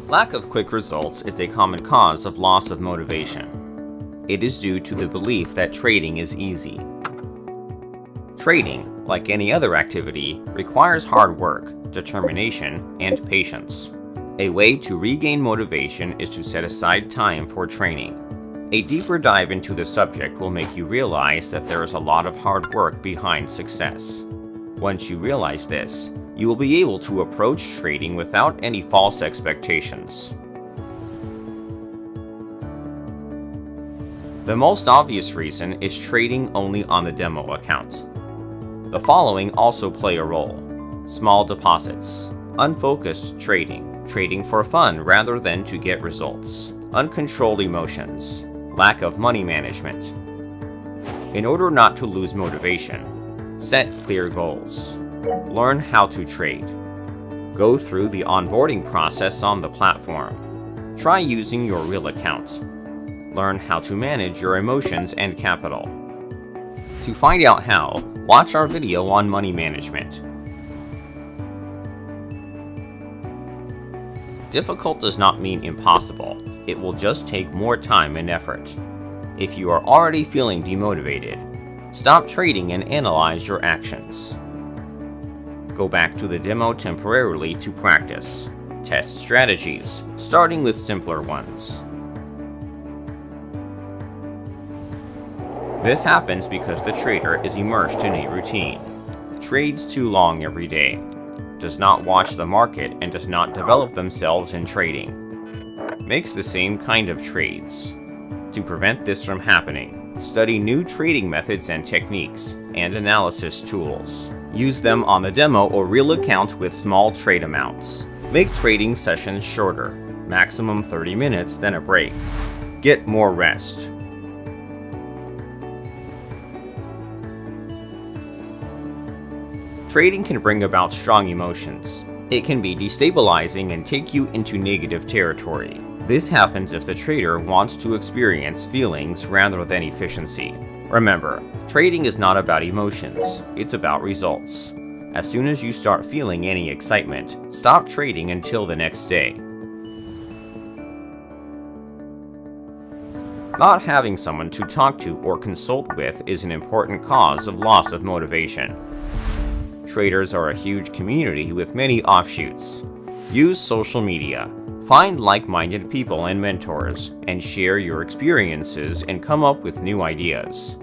Lack of quick results is a common cause of loss of motivation. It is due to the belief that trading is easy. Trading, like any other activity, requires hard work, determination, and patience. A way to regain motivation is to set aside time for training. A deeper dive into the subject will make you realize that there is a lot of hard work behind success. Once you realize this, you will be able to approach trading without any false expectations. The most obvious reason is trading only on the demo account. The following also play a role: small deposits, unfocused trading, trading for fun rather than to get results, uncontrolled emotions, lack of money management. In order not to lose motivation, set clear goals. Learn how to trade. Go through the onboarding process on the platform. Try using your real account. Learn how to manage your emotions and capital. To find out how, watch our video on money management. Difficult does not mean impossible. It will just take more time and effort. If you are already feeling demotivated, stop trading and analyze your actions. Go back to the demo temporarily to practice. Test strategies, starting with simpler ones. This happens because the trader is immersed in a routine, trades too long every day, does not watch the market, and does not develop themselves in trading. Makes the same kind of trades. To prevent this from happening, study new trading methods and techniques, and analysis tools. Use them on the demo or real account with small trade amounts. Make trading sessions shorter, maximum 30 minutes, then a break. Get more rest. Trading can bring about strong emotions. It can be destabilizing and take you into negative territory. This happens if the trader wants to experience feelings rather than efficiency. Remember, trading is not about emotions, it's about results. As soon as you start feeling any excitement, stop trading until the next day. Not having someone to talk to or consult with is an important cause of loss of motivation. Traders are a huge community with many offshoots. Use social media. Find like-minded people and mentors, and share your experiences and come up with new ideas.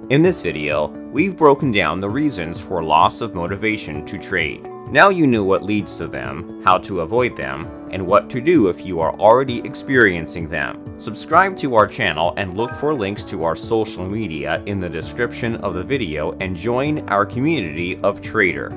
In this video, we've broken down the reasons for loss of motivation to trade. Now you know what leads to them, how to avoid them, and what to do if you are already experiencing them. Subscribe to our channel and look for links to our social media in the description of the video and join our community of trader.